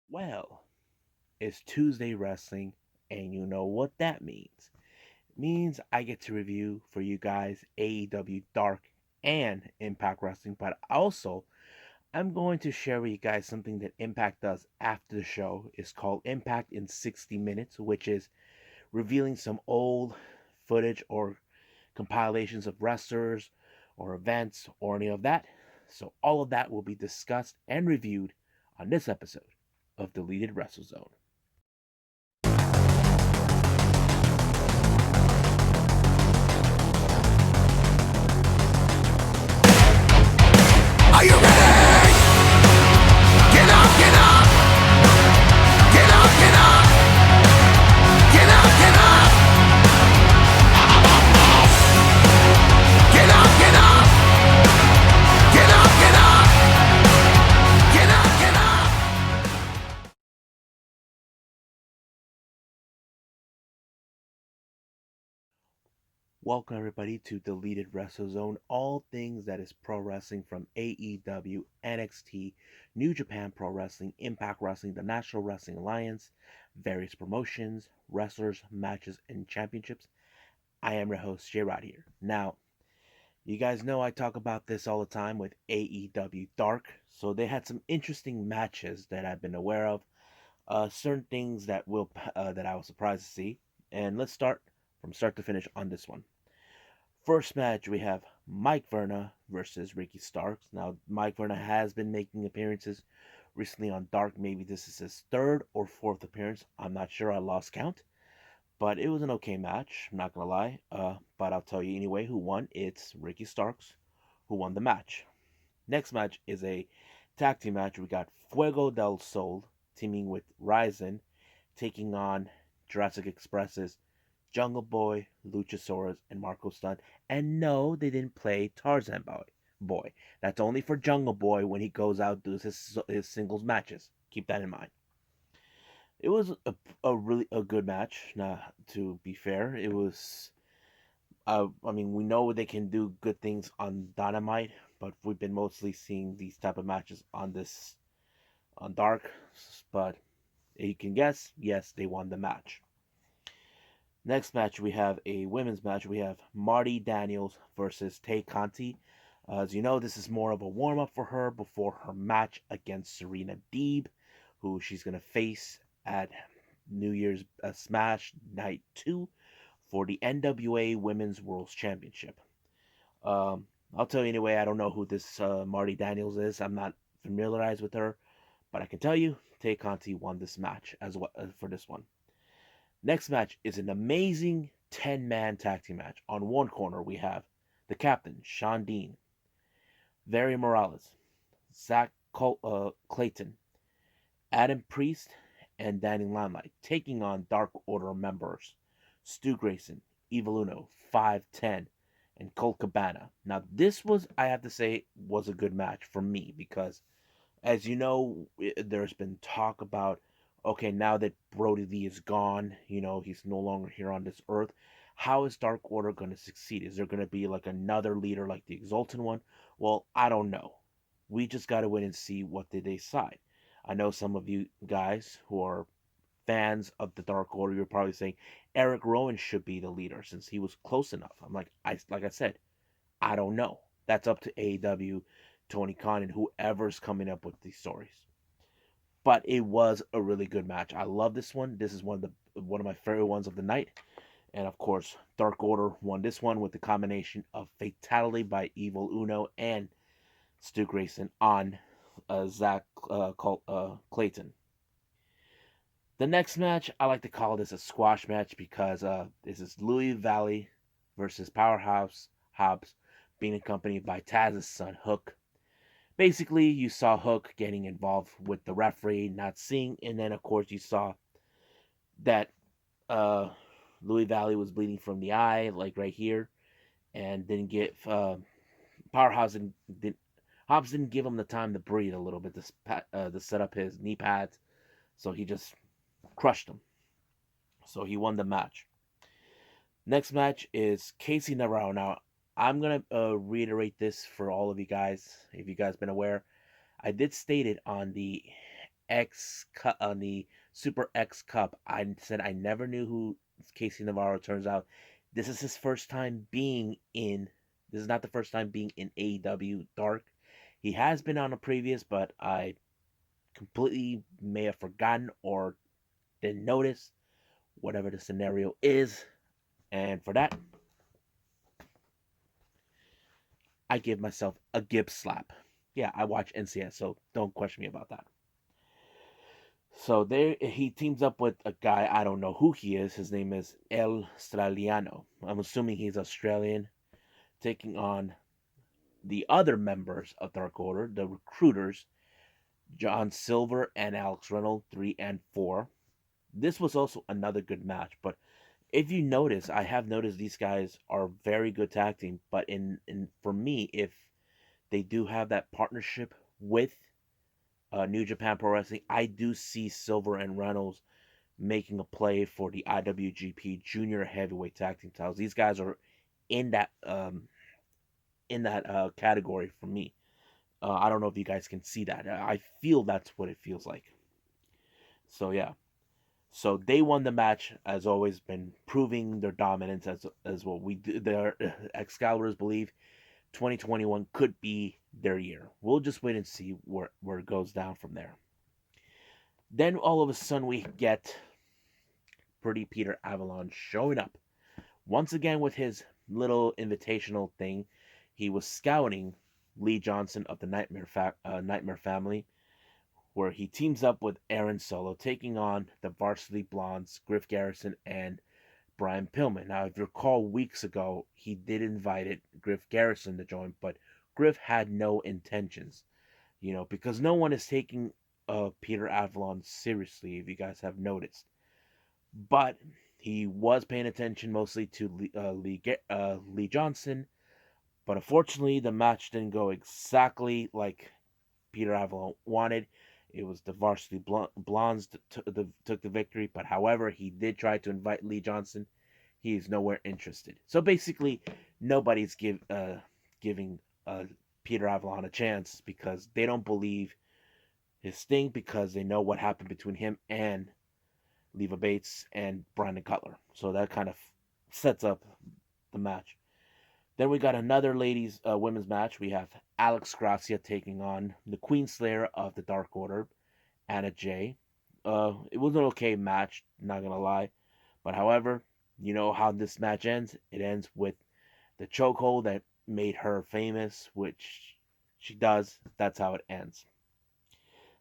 Well, it's Tuesday Wrestling, and you know what that means. It means I get to review for you guys AEW Dark and Impact Wrestling, but also I'm going to share with you guys something that Impact does after the show. It's called Impact in 60 Minutes, which is revealing some old footage or compilations of wrestlers or events or any of that. So all of that will be discussed and reviewed on this episode of Deleted Wrestle Zone. Are you ready? Get up, get up! Get up, get up! Get up, get up! Get up, get up! Get up, get up! Get up, get up! Welcome everybody to Deleted Wrestle Zone, all things that is pro wrestling from AEW, NXT, New Japan Pro Wrestling, Impact Wrestling, the National Wrestling Alliance, various promotions, wrestlers, matches, and championships. I am your host, J Rod here. Now, you guys know I talk about this all the time with AEW Dark, so they had some interesting matches that I've been aware of, certain things that I was surprised to see, and let's start from start to finish on this one. First match, we have Mike Verna versus Ricky Starks. Now, Mike Verna has been making appearances recently on Dark. Maybe this is his third or fourth appearance. I'm not sure. I lost count. But it was an okay match. I'm not going to lie. But I'll tell you anyway who won. It's Ricky Starks who won the match. Next match is a tag team match. We got Fuego del Sol teaming with Ryzen, taking on Jurassic Express's Jungle Boy, Luchasaurus, and Marco Stunt. And no, they didn't play Tarzan Boy. That's only for Jungle Boy when he goes out and does his singles matches. Keep that in mind. It was a really a good match. Now, to be fair, it was. I mean, we know they can do good things on Dynamite, but we've been mostly seeing these type of matches on Dark. But you can guess, yes, they won the match. Next match, we have a women's match. We have Marty Daniels versus Tay Conti. As you know, this is more of a warm up for her before her match against Serena Deeb, who she's going to face at New Year's Smash Night 2 for the NWA Women's World Championship. I'll tell you anyway, I don't know who this Marty Daniels is. I'm not familiarized with her, but I can tell you, Tay Conti won this match as well for this one. Next match is an amazing 10-man tag team match. On one corner, we have the captain, Sean Dean, Very Morales, Clayton, Adam Priest, and Danny Limelight, taking on Dark Order members Stu Grayson, Evil Uno, 510, and Colt Cabana. Now, this was, I have to say, was a good match for me because, as you know, there's been talk about, okay, now that Brody Lee is gone, he's no longer here on this earth. How is Dark Order going to succeed? Is there going to be like another leader like the Exalted One? Well, I don't know. We just got to wait and see what they decide. I know some of you guys who are fans of the Dark Order, you're probably saying Eric Rowan should be the leader since he was close enough. I'm like I said, I don't know. That's up to AEW, Tony Khan, and whoever's coming up with these stories. But it was a really good match. I love this one. This is one of my favorite ones of the night. And of course, Dark Order won this one with the combination of Fatality by Evil Uno and Stu Grayson on Clayton. The next match, I like to call this a squash match because this is Louis Valley versus Powerhouse Hobbs being accompanied by Taz's son, Hook. Basically, you saw Hook getting involved with the referee, not seeing, and then, of course, you saw that Louis Valley was bleeding from the eye, like right here, and didn't get Powerhouse didn't Hobbs didn't give him the time to breathe a little bit to set up his knee pads, so he just crushed him. So he won the match. Next match is Casey Navarro. Now, I'm going to reiterate this for all of you guys, if you guys been aware. I did state it on the On the Super X Cup. I said I never knew who Casey Navarro. Turns out this is his first time being in. This is not the first time being in AEW Dark. He has been on a previous, but I completely may have forgotten or didn't notice whatever the scenario is. And for that, I give myself a Gibbs slap. Yeah, I watch NCS, so don't question me about that. So there, he teams up with a guy. I don't know who he is. His name is El Straliano. I'm assuming he's Australian, taking on the other members of Dark Order, the recruiters, John Silver and Alex Reynolds, 3 and 4. This was also another good match. But if you notice, I have noticed these guys are very good tag team. But in for me, if they do have that partnership with New Japan Pro Wrestling, I do see Silver and Reynolds making a play for the IWGP Junior Heavyweight Tag Team titles. These guys are in that category for me. I don't know if you guys can see that. I feel that's what it feels like. So yeah. So they won the match, as always, been proving their dominance as what we do. Their Excalibur's believe 2021 could be their year. We'll just wait and see where it goes down from there. Then all of a sudden we get Pretty Peter Avalon showing up once again with his little invitational thing. He was scouting Lee Johnson of the Nightmare Family, where he teams up with Aaron Solo, taking on the Varsity Blondes, Griff Garrison and Brian Pillman. Now, if you recall, weeks ago he did invite Griff Garrison to join, but Griff had no intentions, because no one is taking Peter Avalon seriously. If you guys have noticed, but he was paying attention mostly to Lee Johnson. But unfortunately, the match didn't go exactly like Peter Avalon wanted. It was the Varsity Blondes that took the victory. But however, he did try to invite Lee Johnson. He is nowhere interested. So basically, nobody's giving Peter Avalon a chance because they don't believe his thing, because they know what happened between him and Leva Bates and Brandon Cutler. So that kind of sets up the match. Then we got another women's match. We have Alex Gracia taking on the Queen Slayer of the Dark Order, Anna Jay. It was an okay match, not gonna lie. But however, you know how this match ends. It ends with the chokehold that made her famous, which she does. That's how it ends.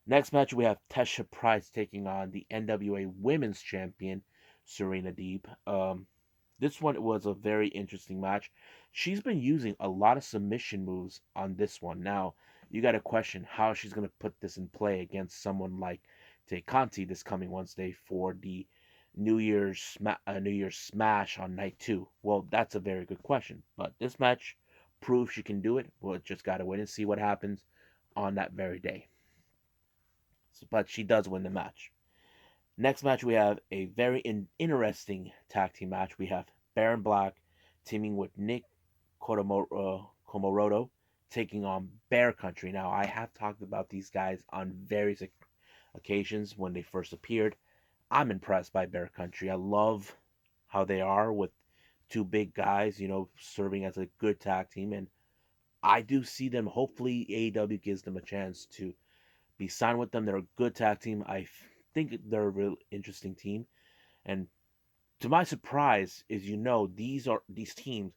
Next match, we have Tesha Price taking on the NWA Women's Champion, Serena Deeb. This one was a very interesting match. She's been using a lot of submission moves on this one. Now, you got to question how she's going to put this in play against someone like Tay Conti this coming Wednesday for the New Year's Smash on night 2. Well, that's a very good question. But this match proves she can do it. We'll just got to wait and see what happens on that very day. But she does win the match. Next match, we have a very interesting tag team match. We have Baron Black teaming with Nick Komoroto taking on Bear Country. Now, I have talked about these guys on various occasions when they first appeared. I'm impressed by Bear Country. I love how they are with two big guys, serving as a good tag team. And I do see them, hopefully AEW gives them a chance to be signed with them. They're a good tag team. I think they're a real interesting team. And to my surprise, is these teams,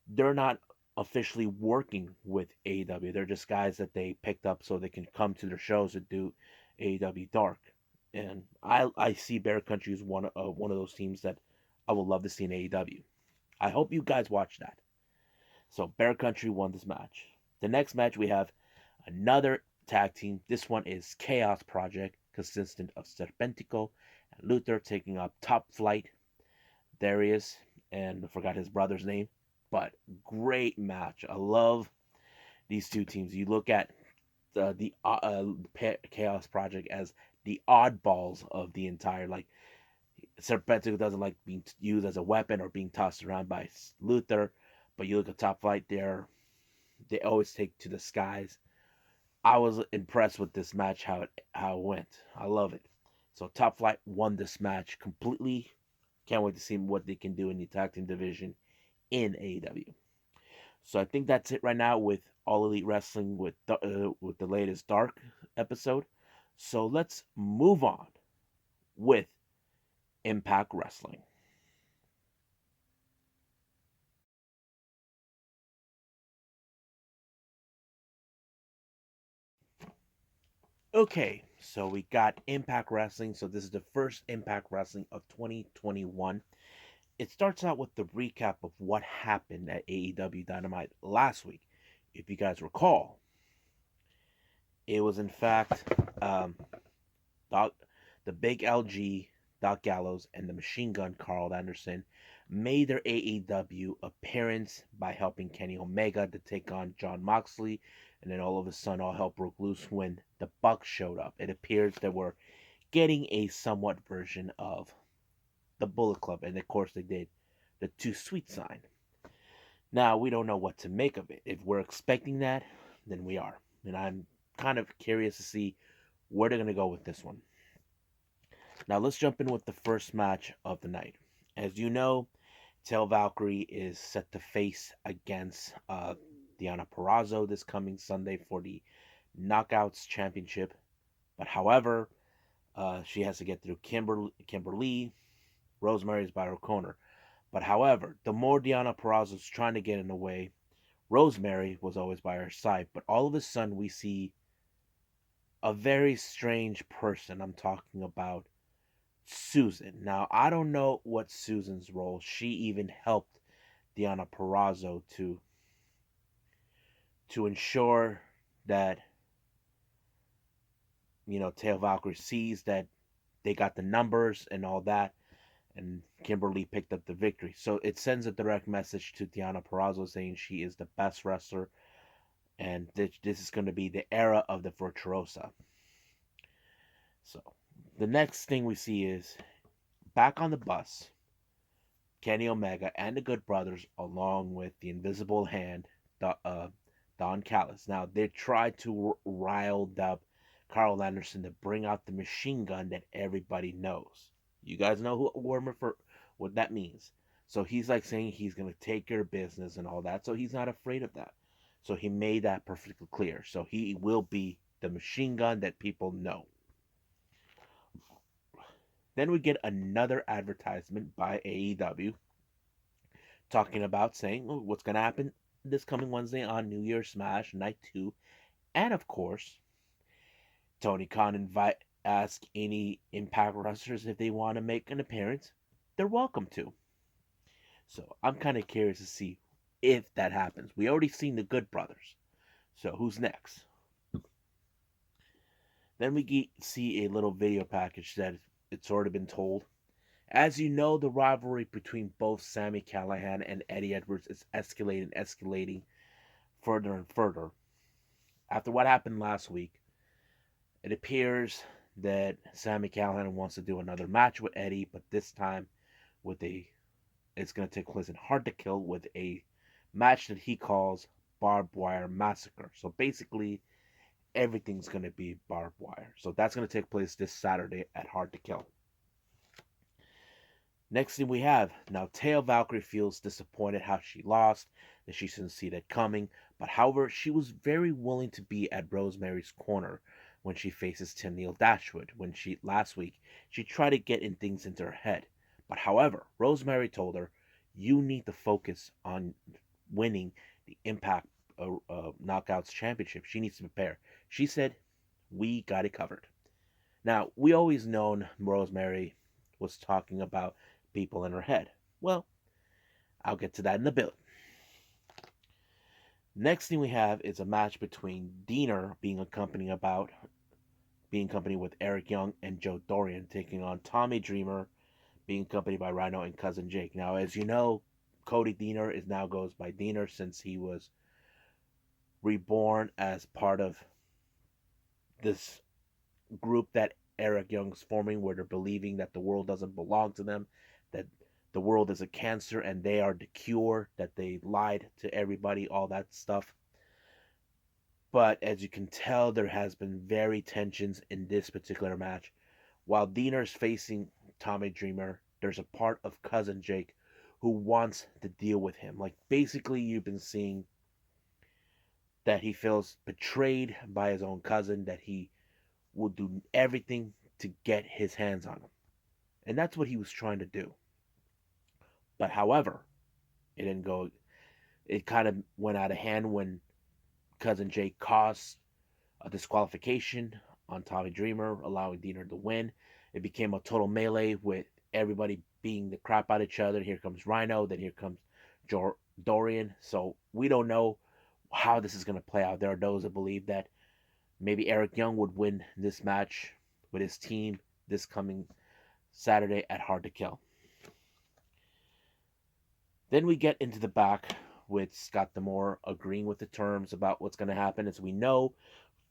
they're not officially working with AEW. They're just guys that they picked up so they can come to their shows and do AEW Dark. And I see Bear Country as one of those teams that I would love to see in AEW. I hope you guys watch that. So Bear Country won this match. The next match, we have another tag team. This one is Chaos Project, consistent of Serpentico and Luther, taking up Top Flight, Darius, and I forgot his brother's name. But great match. I love these two teams. You look at the Chaos Project as the oddballs of the entire, Serpentico doesn't like being used as a weapon or being tossed around by Luther, but you look at Top Flight, they always take to the skies. I was impressed with this match, how it went. I love it. So Top Flight won this match completely. Can't wait to see what they can do in the tag team division in AEW. So I think that's it right now with All Elite Wrestling with the latest Dark episode. So let's move on with Impact Wrestling. Okay, so we got Impact Wrestling. So this is the first Impact Wrestling of 2021. It starts out with the recap of what happened at AEW Dynamite last week. If you guys recall, it was in fact Doc, the Big LG, Doc Gallows, and the Machine Gun Carl Anderson made their AEW appearance by helping Kenny Omega to take on John Moxley, and then all of a sudden all hell broke loose when the Bucks showed up. It appears that we're getting a somewhat version of the Bullet Club, and of course they did the Too Sweet sign. Now we don't know what to make of it. If we're expecting that, then we are, and I'm kind of curious to see where they're gonna go with this one. Now let's jump in with the first match of the night. As you know, Tel Valkyrie is set to face against Deonna Purrazzo this coming Sunday for the Knockouts Championship. But however, she has to get through Kimberly. Rosemary's by her corner. But however, the more Deonna Purrazzo's trying to get in the way, Rosemary was always by her side. But all of a sudden, we see a very strange person. I'm talking about Susan. Now, I don't know what Susan's role. She even helped Deonna Purrazzo to ensure that Tail Valkyrie sees that they got the numbers and all that, and Kimberly picked up the victory. So it sends a direct message to Deonna Purrazzo saying she is the best wrestler, and this is going to be the era of the Virtuosa. So the next thing we see is back on the bus, Kenny Omega and the Good Brothers, along with the Invisible Hand, Don Callis. Now, they tried to rile up Carl Anderson to bring out the machine gun that everybody knows. You guys know what that means. So he's like saying he's going to take your business and all that. So he's not afraid of that. So he made that perfectly clear. So he will be the machine gun that people know. Then we get another advertisement by AEW talking about saying what's going to happen this coming Wednesday on New Year's Smash Night 2. And of course, Tony Khan ask any Impact wrestlers if they want to make an appearance. They're welcome to. So I'm kind of curious to see if that happens. We already seen the Good Brothers. So who's next? Then we see a little video package that it's already been told. As you know, the rivalry between both Sami Callihan and Eddie Edwards is escalating further and further. After what happened last week, it appears that Sami Callihan wants to do another match with Eddie, but this time it's going to take place in Hard to Kill with a match that he calls Barbed Wire Massacre. So basically, everything's going to be barbed wire. So that's going to take place this Saturday at Hard to Kill. Next thing we have, now Tail Valkyrie feels disappointed how she lost, that she didn't see that coming, but however, she was very willing to be at Rosemary's corner when she faces Tennille Dashwood. Last week, she tried to get in things into her head. But however, Rosemary told her, you need to focus on winning the Impact Knockouts Championship. She needs to prepare. She said, we got it covered. Now, we always known Rosemary was talking about people in her head. Well, I'll get to that in a bit. Next thing we have is a match between Diener being accompanied with Eric Young and Joe Dorian, taking on Tommy Dreamer, being accompanied by Rhino and Cousin Jake. Now, as you know, Cody Diener now goes by Diener since he was reborn as part of this group that Eric Young's forming, where they're believing that the world doesn't belong to them, that the world is a cancer and they are the cure, that they lied to everybody, all that stuff. But as you can tell, there has been very tensions in this particular match. While Diener's facing Tommy Dreamer, there's a part of Cousin Jake who wants to deal with him. Like, basically, you've been seeing that he feels betrayed by his own cousin, that he will do everything to get his hands on him. And that's what he was trying to do. But however, it didn't go, it kind of went out of hand when Cousin Jake caused a disqualification on Tommy Dreamer, allowing Diener to win. It became a total melee with everybody beating the crap out of each other. Here comes Rhino, then here comes Dorian. So we don't know how this is going to play out. There are those that believe that maybe Eric Young would win this match with his team this coming Saturday at Hard to Kill. Then we get into the back with Scott D'Amore agreeing with the terms about what's going to happen. As we know,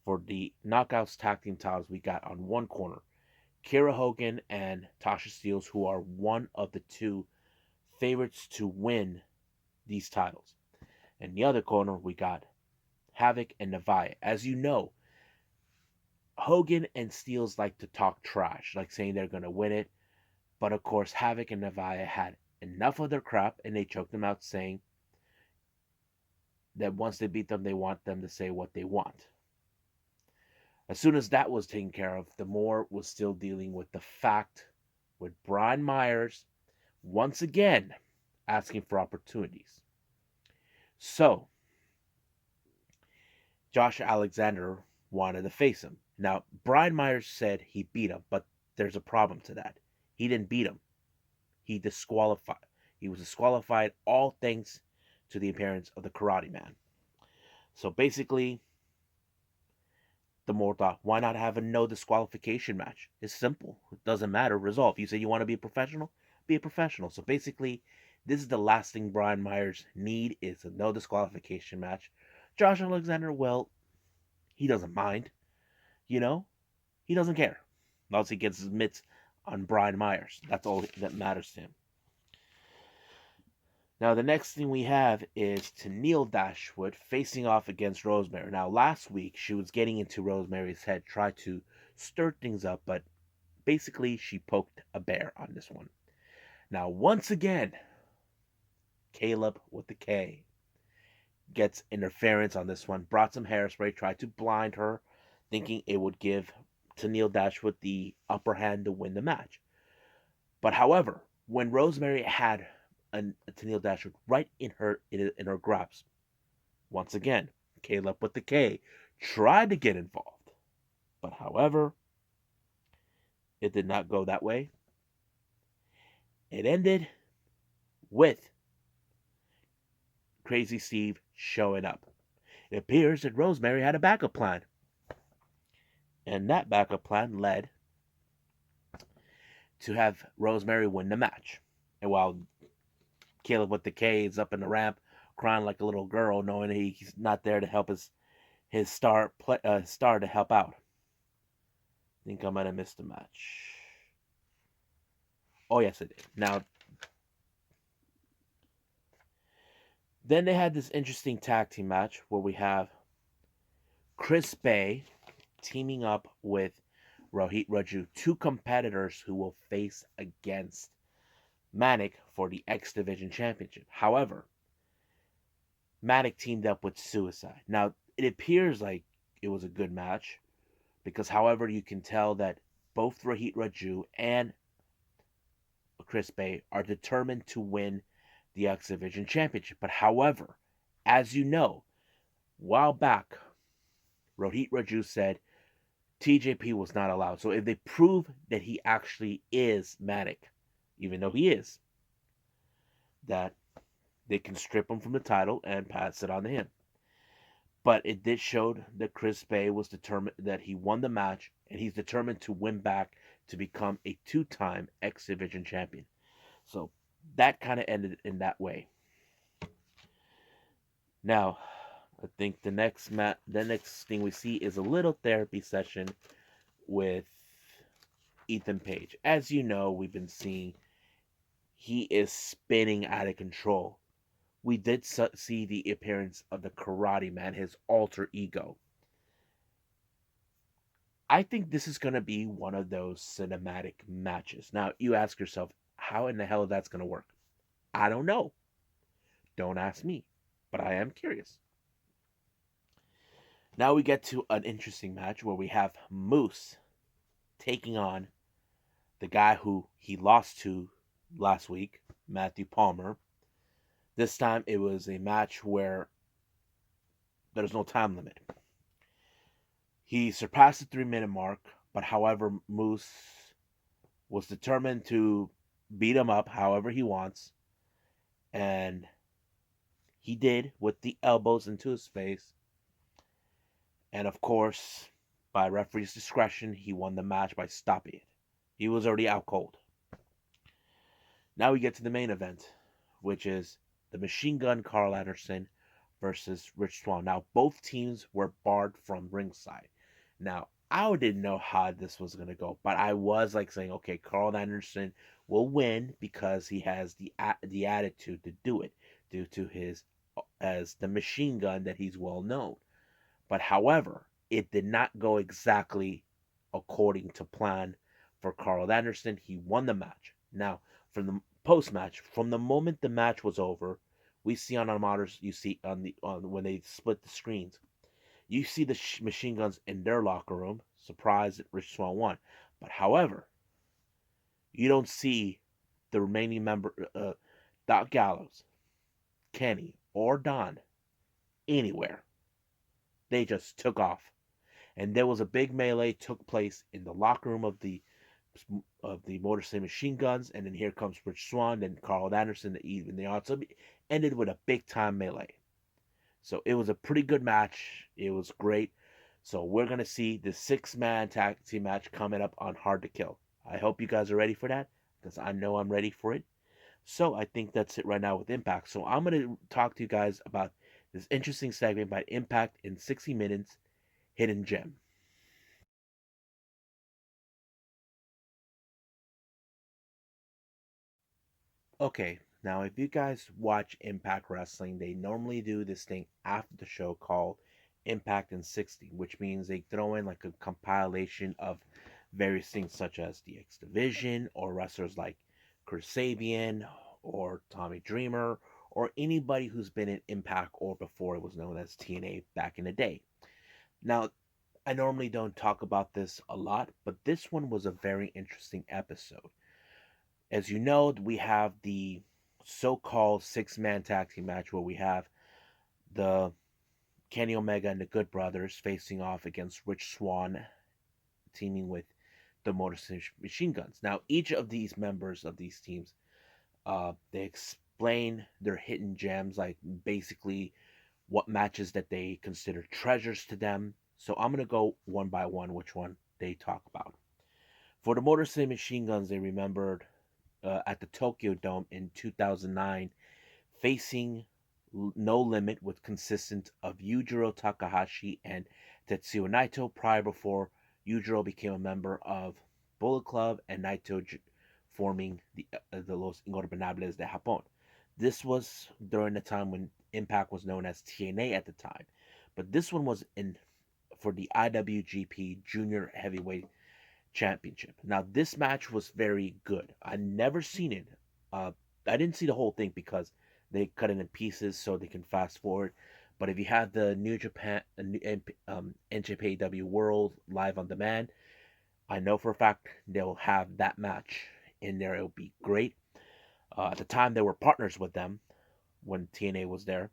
for the Knockouts tag team titles, we got on one corner Kiera Hogan and Tasha Steelz, who are one of the two favorites to win these titles. In the other corner, we got Havoc and Navia. As you know, Hogan and Steelz like to talk trash, like saying they're going to win it. But of course, Havoc and Navia had enough of their crap and they choked them out, saying that once they beat them, they want them to say what they want. As soon as that was taken care of, D'Amore was still dealing with the fact with Brian Myers once again asking for opportunities. So, Josh Alexander wanted to face him. Now, Brian Myers said he beat him, but there's a problem to that. He didn't beat him. He disqualified. He was disqualified, all thanks to the appearance of the Karate Man. So basically, D'Amore thought, why not have a no disqualification match? It's simple. It doesn't matter. Resolve. You say you want to be a professional? Be a professional. So basically, this is the last thing Brian Myers need is a no disqualification match. Josh Alexander, well, he doesn't mind. You know? He doesn't care. Once he gets his mitts on Brian Myers. That's all that matters to him. Now, the next thing we have is Tenille Dashwood facing off against Rosemary. Now, last week, she was getting into Rosemary's head, tried to stir things up, but basically, she poked a bear on this one. Now, once again, Caleb with the K gets interference on this one, brought some hairspray, tried to blind her, thinking it would give Tenille Dashwood the upper hand to win the match. But however, when Rosemary had Tenille Dashwood right in her grasp, once again, Caleb with the K tried to get involved. But however, it did not go that way. It ended with Crazy Steve showing up. It appears that Rosemary had a backup plan. And that backup plan led to have Rosemary win the match. And while Caleb with the K is up in the ramp crying like a little girl, knowing he's not there to help his star to help out. I think I might have missed a match. Oh, yes, I did. Now, then they had this interesting tag team match where we have Chris Bay teaming up with Rohit Raju, two competitors who will face against Manic for the X Division Championship. However, Manic teamed up with Suicide. Now, it appears like it was a good match because, however, you can tell that both Rohit Raju and Chris Bay are determined to win the X Division Championship. But however, as you know, a while back, Rohit Raju said TJP was not allowed. So if they prove that he actually is Manic, even though he is, that they can strip him from the title and pass it on to him. But it did show that Chris Bay was determined, that he won the match, and he's determined to win back to become a two-time X Division champion. So that kind of ended in that way. Now, I think the next thing we see is a little therapy session with Ethan Page. As you know, we've been seeing he is spinning out of control. We did see the appearance of the Karate Man, his alter ego. I think this is going to be one of those cinematic matches. Now, you ask yourself, how in the hell that's going to work? I don't know. Don't ask me, but I am curious. Now we get to an interesting match where we have Moose taking on the guy who he lost to last week, Matthew Palmer. This time it was a match where there's no time limit. He surpassed the 3 minute mark, but however, Moose was determined to beat him up however he wants, and he did with the elbows into his face. And of course, by referee's discretion, he won the match by stopping it. He was already out cold. Now we get to the main event, which is the Machine Gun Carl Anderson versus Rich Swann. Now, both teams were barred from ringside. Now, I didn't know how this was going to go, but I was like saying, okay, Carl Anderson will win because he has the attitude to do it due to his as the machine gun that he's well known. But however, it did not go exactly according to plan for Carl Anderson. He won the match. Now, from the post match, from the moment the match was over, we see on our monitors, you see on when they split the screens, you see the machine guns in their locker room. Surprised that Rich Swann won, but however, you don't see the remaining member, Doc Gallows, Kenny, or Don anywhere. They just took off, and there was a big melee took place in the locker room of the Motor City Machine Guns, and then here comes Rich Swann and Carl Anderson, and they also ended with a big time melee. So it was a pretty good match. It was great. So we're gonna see the 6 man tag team match coming up on Hard to Kill. I hope you guys are ready for that because I know I'm ready for it. So I think that's it right now with Impact. So I'm gonna talk to you guys about this interesting segment by Impact in 60 minutes, Hidden Gem. Okay, now if you guys watch Impact Wrestling, they normally do this thing after the show called Impact in 60, which means they throw in like a compilation of various things such as the X Division or wrestlers like Chris Sabian or Tommy Dreamer or anybody who's been in Impact or before it was known as TNA back in the day. Now, I normally don't talk about this a lot, but this one was a very interesting episode. As you know, we have the so-called 6 man tag team match where we have the Kenny Omega and the Good Brothers facing off against Rich Swann, teaming with the Motor City Machine Guns. Now, each of these members of these teams, they explain their hidden gems, like basically what matches that they consider treasures to them. So I'm gonna go one by one, which one they talk about. For the Motor City Machine Guns, they remembered at the Tokyo Dome in 2009, facing No Limit with consistent of Yujiro Takahashi and Tetsuya Naito prior before Yujiro became a member of Bullet Club and Naito forming the Los Ingobernables de Japón. This was during the time when Impact was known as TNA at the time, but this one was in for the IWGP Junior Heavyweight Championship. Now, this match was very good. I never seen it. Uh, I didn't see the whole thing because they cut it in pieces so they can fast forward. But if you have the New Japan, NJPW World Live on Demand, I know for a fact they'll have that match in there. It'll be great. At the time, they were partners with them when TNA was there.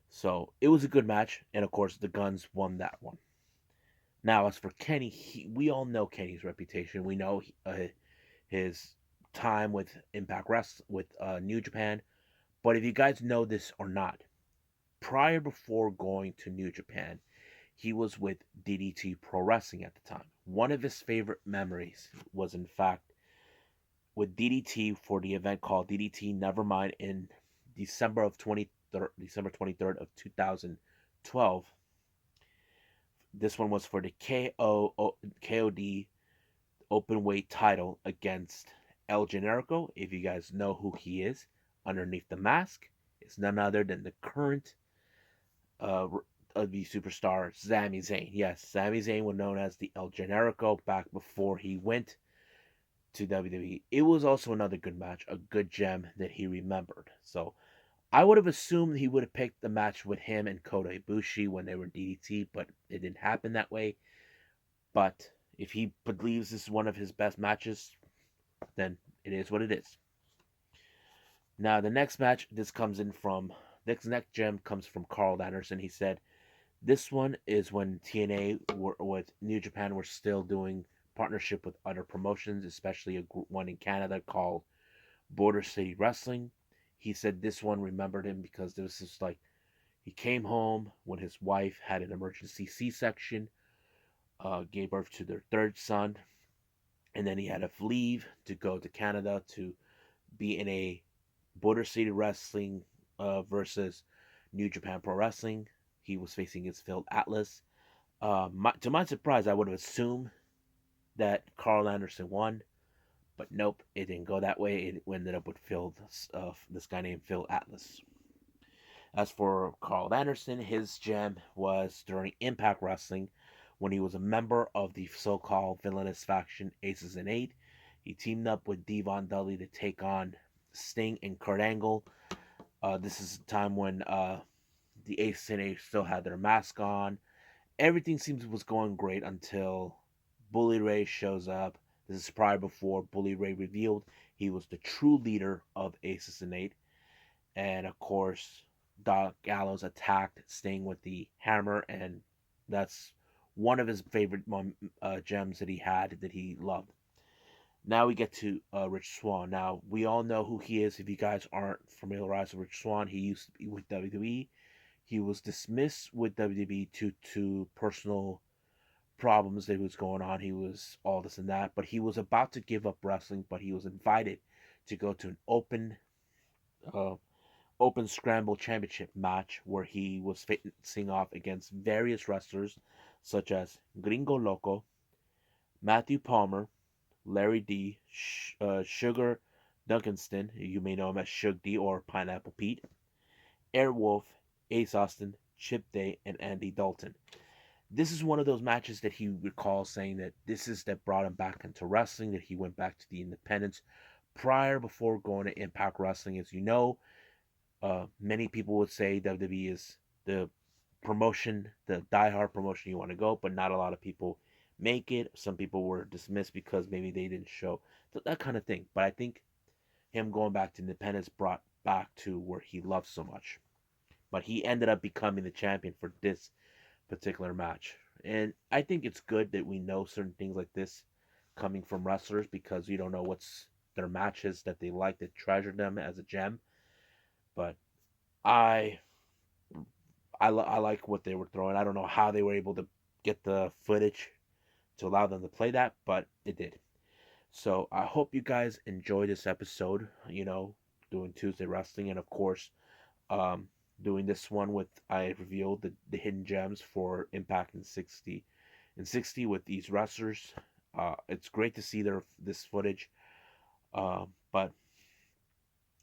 So it was a good match. And of course, the Guns won that one. Now, as for Kenny, we all know Kenny's reputation. We know his time with Impact Wrestling with New Japan. But if you guys know this or not, prior before going to New Japan, he was with DDT Pro Wrestling at the time. One of his favorite memories was, in fact, with DDT for the event called DDT Nevermind in December 23rd of 2012. This one was for the KOD open weight title against El Generico. If you guys know who he is, underneath the mask is none other than the current the superstar Sami Zayn. Yes, Sami Zayn was known as the El Generico back before he went to WWE. It was also another good match, a good gem that he remembered. So I would have assumed he would have picked the match with him and Kota Ibushi when they were DDT, but it didn't happen that way. But if he believes this is one of his best matches, then it is what it is. Now the next match, this next gem comes from Carl Anderson. He said this one is when TNA with New Japan were still doing partnership with other promotions, especially one in Canada called Border City Wrestling. He said this one remembered him because this is like he came home when his wife had an emergency C-section, gave birth to their third son, and then he had to leave to go to Canada to be in a Border City Wrestling versus New Japan Pro Wrestling. He was facing his Phil Atlas. To my surprise, I would have assumed that Carl Anderson won, but nope, it didn't go that way. It ended up with this guy named Phil Atlas. As for Carl Anderson, his gem was during Impact Wrestling when he was a member of the so-called villainous faction Aces and Eight. He teamed up with Devon Dudley to take on Sting and Kurt Angle. This is a time when the Aces and Eight still had their mask on. Everything seems was going great until Bully Ray shows up. This is prior before Bully Ray revealed he was the true leader of Aces and Eight. And of course, Doc Gallows attacked Sting with the hammer, and that's one of his favorite gems that he had that he loved. Now we get to Rich Swann. Now we all know who he is. If you guys aren't familiarized with Rich Swann, he used to be with WWE. He was dismissed with WWE due to personal problems that was going on. He was all this and that, but he was about to give up wrestling. But he was invited to go to an uh, open scramble championship match where he was facing off against various wrestlers such as Gringo Loco, Matthew Palmer, Larry D, Sugar Duncanston, you may know him as Shug D or Pineapple Pete, Airwolf, Ace Austin, Chip Day, and Andy Dalton. This is one of those matches that he recalls saying that this is that brought him back into wrestling, that he went back to the independents before going to Impact Wrestling. As you know, many people would say WWE is the promotion, the diehard promotion you want to go, but not a lot of people make it. Some people were dismissed because maybe they didn't show that kind of thing. But I think him going back to independence brought back to where he loved so much. But he ended up becoming the champion for this particular match. And I think it's good that we know certain things like this coming from wrestlers because you don't know what's their matches that they like, that treasure them as a gem. But I I like what they were throwing. I don't know how they were able to get the footage to allow them to play that, but it did. So I hope you guys enjoy this episode. Doing Tuesday Wrestling, and of course, um, doing this one with I revealed the hidden gems for Impact in 60 with these wrestlers. It's great to see this footage, but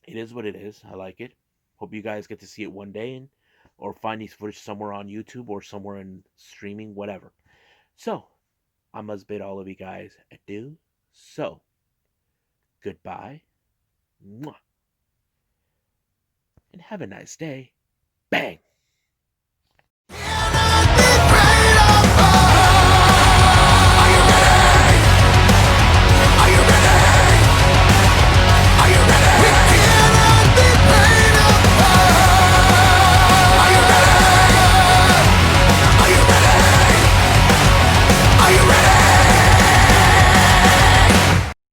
it is what it is. I like it. Hope you guys get to see it one day, or find these footage somewhere on YouTube or somewhere in streaming, whatever. So I must bid all of you guys adieu. So goodbye, mwah, and have a nice day. Bang.